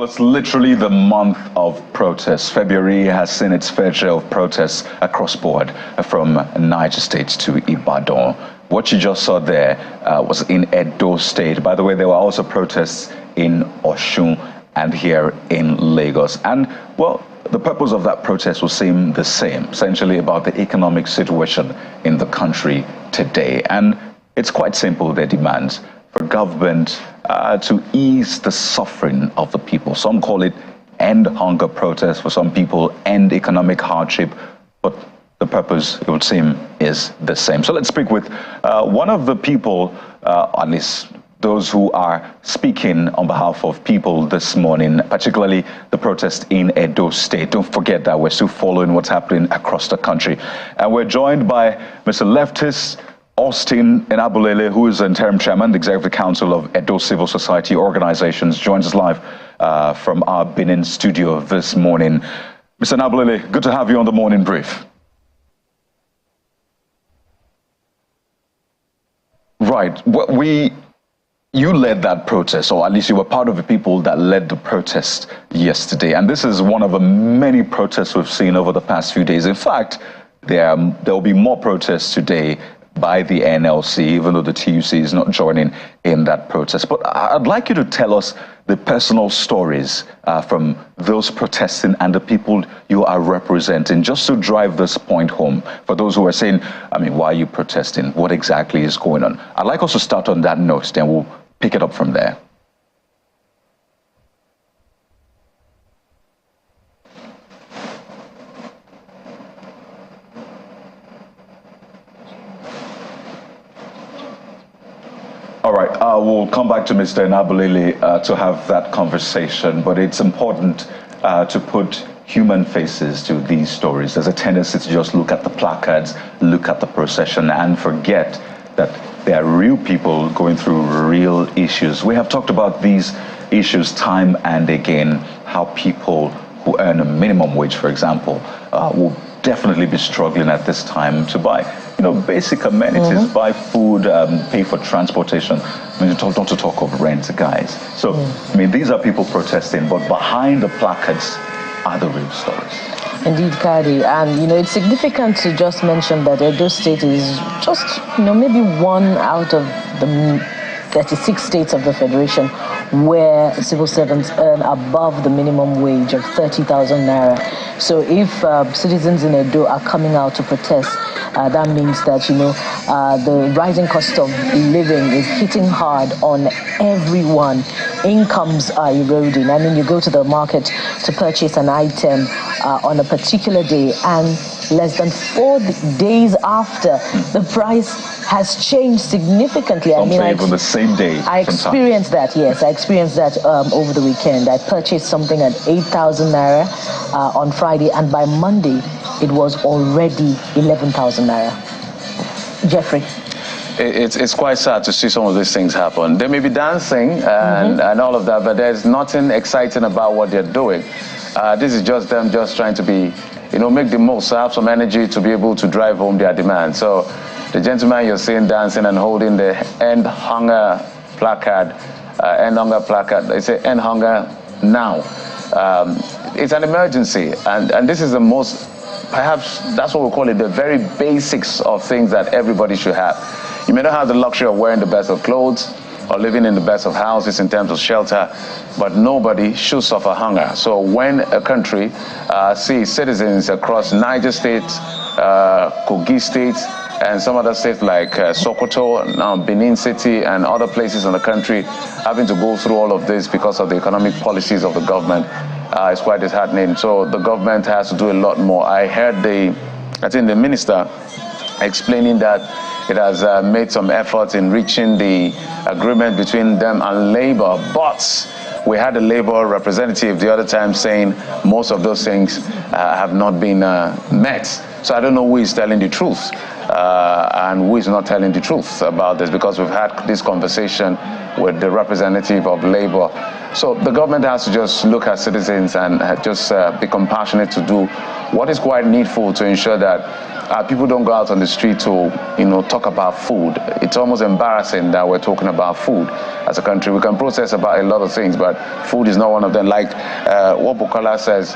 Well, it's literally the month of protests. February has seen its fair share of protests across board, from Niger State to Ibadan. What you just saw there was in Edo State. By the way, there were also protests in Osun and here in Lagos. And, well, the purpose of that protest will seem the same, essentially about the economic situation in the country today. And it's quite simple, their demands for government to ease the suffering of the people. Some call it end hunger protest. For some people, end economic hardship. But the purpose, it would seem, is the same. So let's speak with one of the people, at least those who are speaking on behalf of people this morning, particularly the protest in Edo State. Don't forget that we're still following what's happening across the country. And we're joined by Mr. Leftist Austin Enabulele, who is interim chairman, the Executive Council of Edo Civil Society Organizations, joins us live from our Benin studio this morning. Mr. Enabulele, good to have you on the morning brief. Right. You led that protest, or at least you were part of the people that led the protest yesterday. And this is one of the many protests we've seen over the past few days. In fact, there will be more protests today by the NLC, even though the TUC is not joining in that protest. But I'd like you to tell us the personal stories from those protesting and the people you are representing, just to drive this point home. For those who are saying, I mean, why are you protesting? What exactly is going on? I'd like us to start on that note, then we'll pick it up from there. All right, we'll come back to Mr. Enabulele to have that conversation, but it's important to put human faces to these stories. There's a tendency to just look at the placards, look at the procession, and forget that there are real people going through real issues. We have talked about these issues time and again, how people who earn a minimum wage, for example, will definitely be struggling at this time to buy basic amenities, buy food, pay for transportation. I mean, not to talk of rent, guys. So, I mean, these are people protesting, but behind the placards are the real stories. Indeed, Kadi. And, it's significant to just mention that Edo State is just, maybe one out of the 36 states of the Federation where civil servants earn above the minimum wage of 30,000 naira. So if citizens in Edo are coming out to protest, that means that, the rising cost of living is hitting hard on everyone. Incomes are eroding. I mean, you go to the market to purchase an item on a particular day, and less than 4 days after, the price has changed significantly. I mean, even the same day. I experienced that, yes. I experienced that over the weekend. I purchased something at 8,000 naira on Friday, and by Monday, it was already 11,000 naira. Jeffrey. It's quite sad to see some of these things happen. They may be dancing and all of that, but there's nothing exciting about what they're doing. This is just them just trying to be, make the most, have some energy to be able to drive home their demand. So the gentleman you're seeing dancing and holding the end hunger placard, they say end hunger now. It's an emergency, and this is the most, perhaps that's what we call it, the very basics of things that everybody should have. You may not have the luxury of wearing the best of clothes or living in the best of houses in terms of shelter, but nobody should suffer hunger. So when a country sees citizens across Niger State, Kogi State, and some other states like Sokoto, now Benin City, and other places in the country having to go through all of this because of the economic policies of the government, it's quite disheartening. So the government has to do a lot more. I heard I think the minister explaining that it has made some efforts in reaching the agreement between them and Labour, but we had a Labour representative the other time saying most of those things have not been met. So I don't know who is telling the truth and who is not telling the truth about this, because we've had this conversation with the representative of Labour. So the government has to just look at citizens and just be compassionate to do what is quite needful to ensure that people don't go out on the street to, talk about food. It's almost embarrassing that we're talking about food as a country. We can protest about a lot of things, but food is not one of them. Like what Bukola says,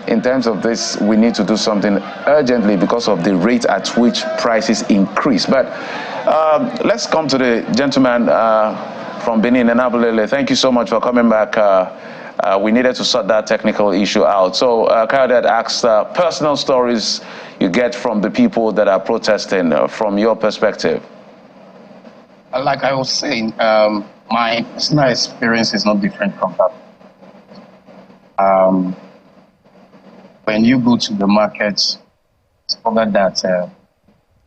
in terms of this, we need to do something urgently because of the rate at which prices increase. But let's come to the gentleman from Benin, Enabulele. Thank you so much for coming back. We needed to sort that technical issue out. So Kayode asks, personal stories you get from the people that are protesting from your perspective. Like I was saying, my personal experience is not different from that. When you go to the market, discover that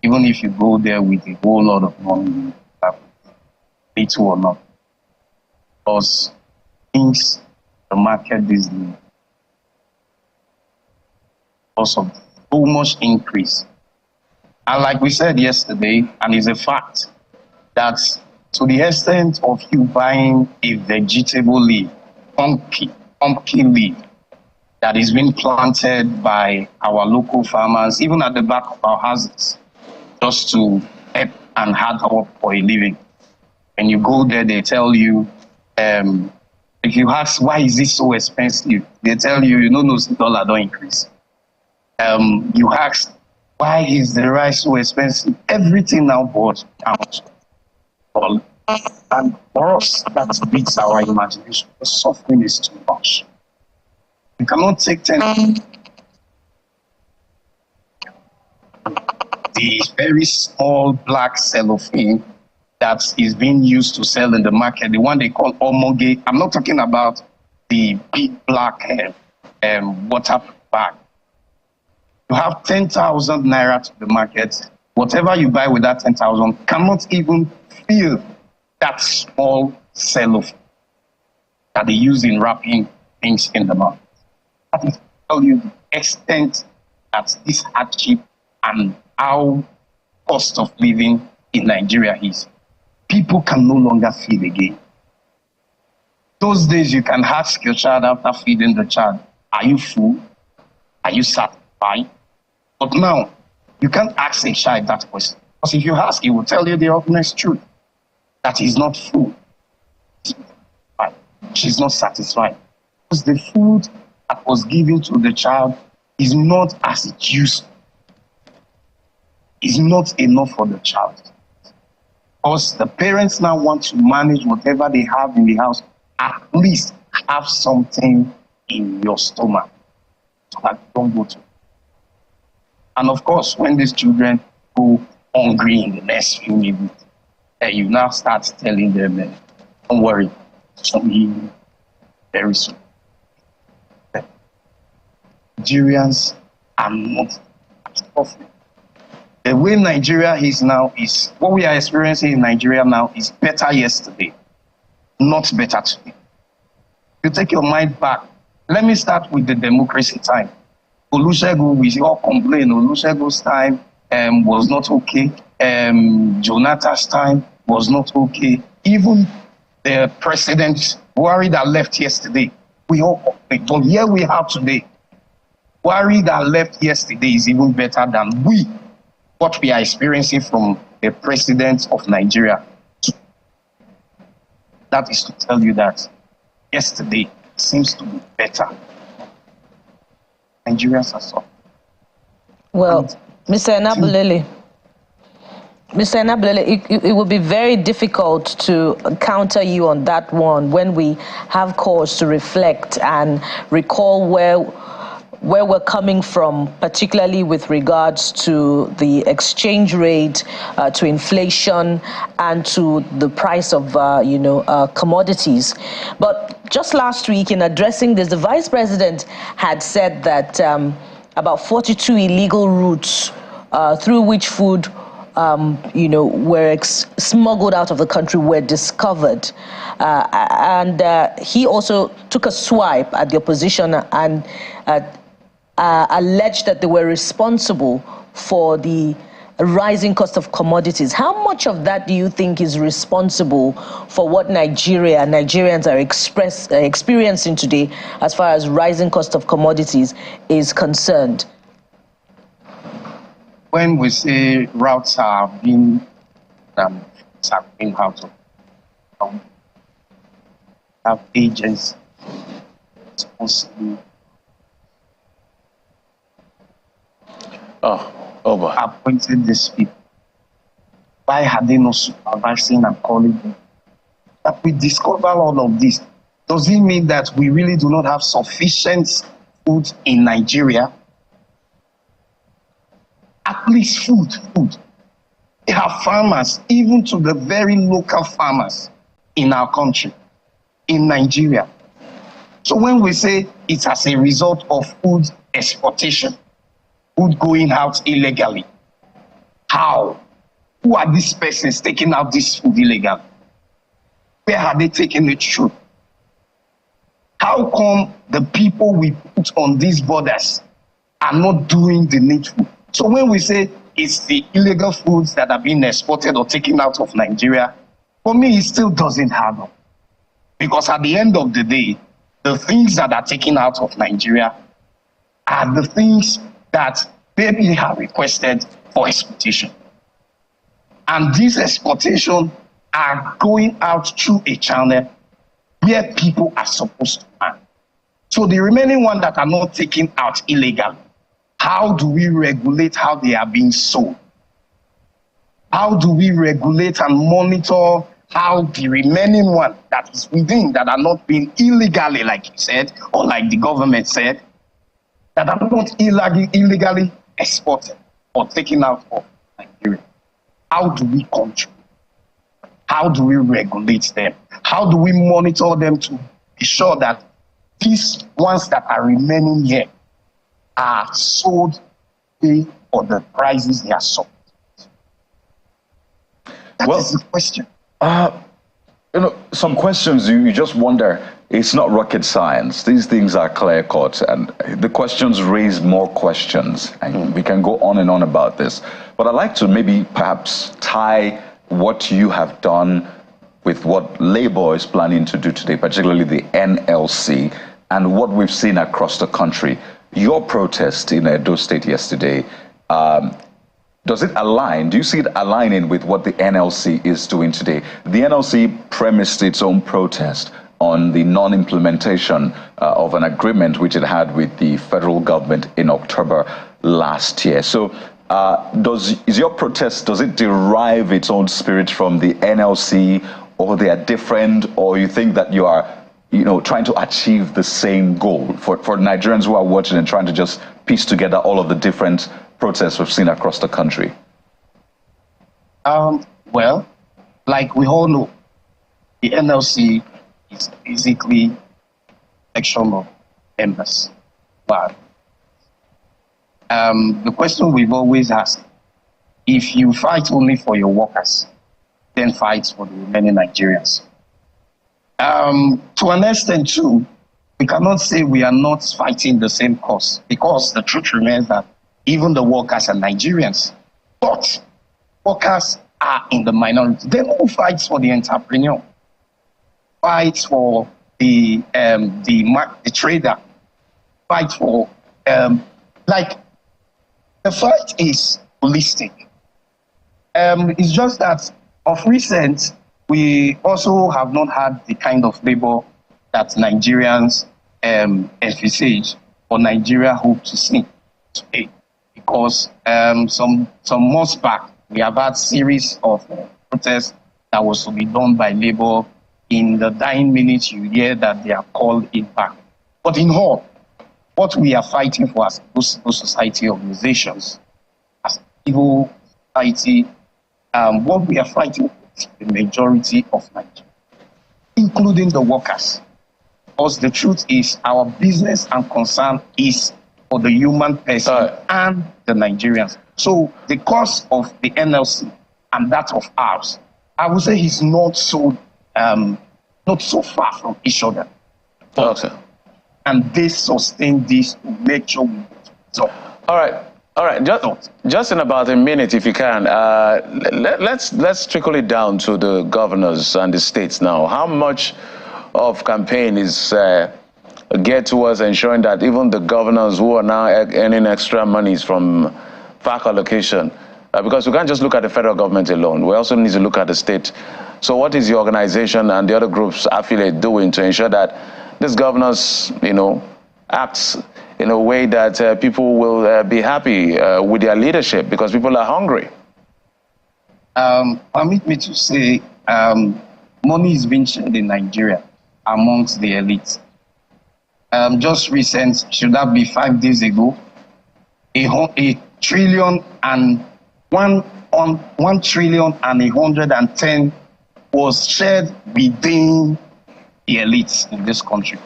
even if you go there with a whole lot of money, little or not, because things the market is because of so much increase. And like we said yesterday, and it's a fact, that to the extent of you buying a vegetable leaf, pumpkin leaf, that is being planted by our local farmers, even at the back of our houses, just to help and hard work for a living. And you go there, they tell you, if you ask, why is this so expensive? They tell you, no, dollar don't increase. You ask, why is the rice so expensive? Everything now bought out. And for us, that beats our imagination. The suffering is too much. You cannot take 10. The very small black cellophane that is being used to sell in the market, the one they call omoge. I'm not talking about the big black water bag. You have 10,000 naira to the market. Whatever you buy with that 10,000 cannot even fill that small cellophane that they use in wrapping things in the market. That is to tell you the extent that this hardship and how cost of living in Nigeria is. People can no longer feed again. Those days you can ask your child after feeding the child, are you full? Are you satisfied? But now, you can't ask a child that question. Because if you ask, he will tell you the honest truth, that he's not full. She's not satisfied. Because the food that was given to the child is not as it used to. Is not enough for the child. Because the parents now want to manage whatever they have in the house, at least have something in your stomach so that you don't go to. And of course, when these children go hungry in the next few minutes, you now start telling them, don't worry, something very soon. Nigerians are not suffering. The way Nigeria is now is, what we are experiencing in Nigeria now is better yesterday, not better today. You take your mind back. Let me start with the democracy time. Olusegun, we all complain, Olusegun's time was not okay. Jonathan's time was not okay. Even the president, Buhari, that left yesterday, we all complain. But here we have today, Buhari that left yesterday is even better than what we are experiencing from the president of Nigeria. That is to tell you that yesterday seems to be better. Nigerians are suffering. Well, Mr. Enabulele, it will be very difficult to counter you on that one when we have cause to reflect and recall where we're coming from, particularly with regards to the exchange rate, to inflation, and to the price of, commodities. But just last week, in addressing this, the vice president had said that about 42 illegal routes through which food, were smuggled out of the country were discovered. And he also took a swipe at the opposition and alleged that they were responsible for the rising cost of commodities. How much of that do you think is responsible for what Nigerians are experiencing today as far as rising cost of commodities is concerned? when we say routes are being out of have agents responsible appointed these people. Why had they not supervising and calling them? That we discover all of this. Does it mean that we really do not have sufficient food in Nigeria? At least food. They have farmers, even to the very local farmers in our country, in Nigeria. So when we say it's as a result of food exportation, food going out illegally, how? Who are these persons taking out this food illegally? Where are they taking it through? How come the people we put on these borders are not doing the needful? So when we say it's the illegal foods that are being exported or taken out of Nigeria, for me, it still doesn't happen. Because at the end of the day, the things that are taken out of Nigeria are the things that they have requested for exportation. And these exportations are going out through a channel where people are supposed to earn. So the remaining ones that are not taken out illegally, how do we regulate how they are being sold? How do we regulate and monitor how the remaining one that is within, that are not being illegally, like you said, or like the government said, that are not illegally exported or taken out of Nigeria? How do we control? How do we regulate them? How do we monitor them to be sure that these ones that are remaining here are sold for the prices they are sold? That is the question. Some questions you just wonder. It's not rocket science. These things are clear cut, and the questions raise more questions, and we can go on and on about this. But I'd like to maybe perhaps tie what you have done with what Labour is planning to do today, particularly the NLC, and what we've seen across the country. Your protest in Edo State yesterday, does it align? Do you see it aligning with what the NLC is doing today? The NLC premised its own protest on the non-implementation of an agreement which it had with the federal government in October last year. So is your protest, does it derive its own spirit from the NLC, or they are different, or you think that you are trying to achieve the same goal for Nigerians who are watching and trying to just piece together all of the different protests we've seen across the country? Well, like we all know, the NLC is basically election of members. But the question we've always asked, if you fight only for your workers, then fight for the remaining Nigerians. To an extent too, we cannot say we are not fighting the same cause, because the truth remains that even the workers are Nigerians. But workers are in the minority. They don't fight for the entrepreneur, fight for the trader, fight for like the fight is holistic. It's just that of recent we also have not had the kind of labor that Nigerians envisage or Nigeria hope to see today. Because some months back, we have had series of protests that was to be done by labor. In the dying minutes, you hear that they are called it back. But in all, what we are fighting for as civil society organizations, as civil society, what we are fighting for is the majority of Nigeria, including the workers. Because the truth is, our business and concern is for the human person and the Nigerians. So the cause of the NLC and that of ours, I would say, is not so far from each other. But, and they sustain this to make sure we so. All right. Just in about a minute, if you can, let's trickle it down to the governors and the states now. How much of campaign is geared towards ensuring that even the governors who are now earning extra monies from FAC allocation? Because we can't just look at the federal government alone. We also need to look at the state. So what is the organization and the other groups affiliate doing to ensure that these governors, acts in a way that people will be happy with their leadership, because people are hungry? Permit me to say, money is being shared in Nigeria amongst the elites. Just recent, should that be 5 days ago, $1 trillion and 1,110,000,000 was shared within the elites in this country.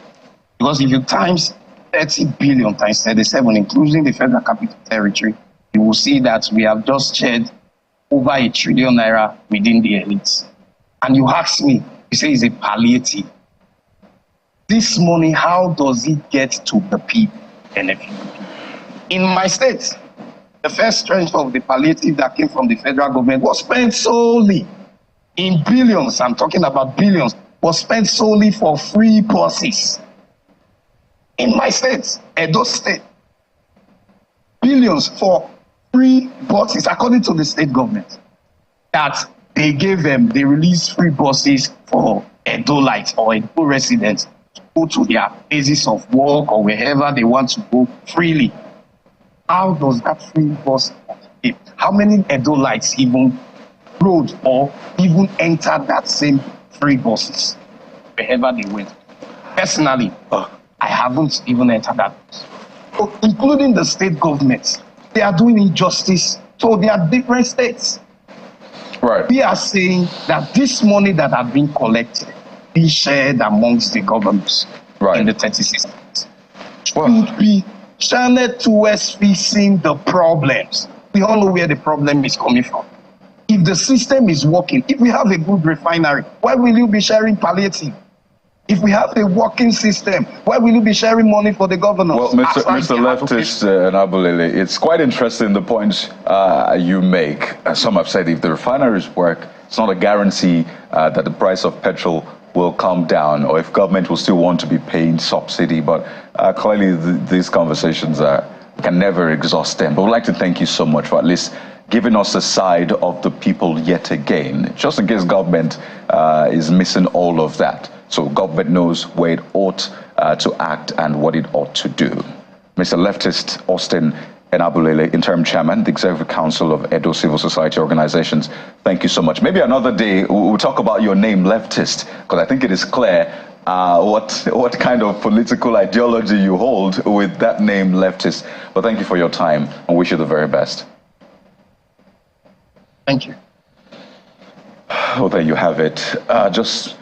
Because if you times 30 billion times 37, including the Federal Capital Territory, you will see that we have just shared over ₦1 trillion within the elites. And you ask me, you say it's a palliative. This money, how does it get to the people? In my state, the first tranche of the palliative that came from the federal government was spent solely in billions. I'm talking about billions. Was spent solely for free buses. In my state, Edo State, billions for free buses, according to the state government, that they gave them, they released free buses for Edo-lites or Edo residents to go to their places of work or wherever they want to go freely. How does that free bus, how many Edo-lites even rode or even entered that same free buses wherever they went? Personally, I haven't even entered that bus. So, including the state governments, they are doing injustice to their different states. Right. We are saying that this money that has been collected be shared amongst the governments in the 36 states. Should be channeled towards fixing the problems. We all know where the problem is coming from. If the system is working, if we have a good refinery, why will you be sharing palliative? If we have a working system, why will you be sharing money for the governors? Well, Mr. Leftist Nabulele, it's quite interesting the points you make. Some have said if the refineries work, it's not a guarantee that the price of petrol will come down, or if government will still want to be paying subsidy. But clearly these conversations can never exhaust them. But we'd like to thank you so much for at least giving us a side of the people yet again, just in case government is missing all of that. So government knows where it ought to act and what it ought to do. Mr. Leftist Austin Enabulele, Interim Chairman, the Executive Council of Edo Civil Society Organizations, thank you so much. Maybe another day we'll talk about your name, Leftist, because I think it is clear what kind of political ideology you hold with that name, Leftist. But thank you for your time and wish you the very best. Thank you. Well, there you have it. Just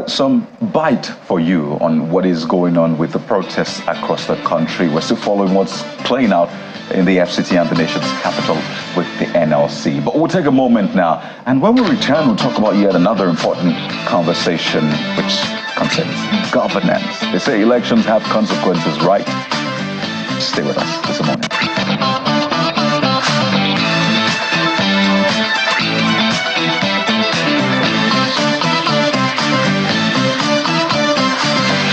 some bite for you on what is going on with the protests across the country. We're still following what's playing out in the FCT and the nation's capital with the NLC. But we'll take a moment now, and when we return, we'll talk about yet another important conversation which concerns governance. They say elections have consequences, right? Stay with us this morning.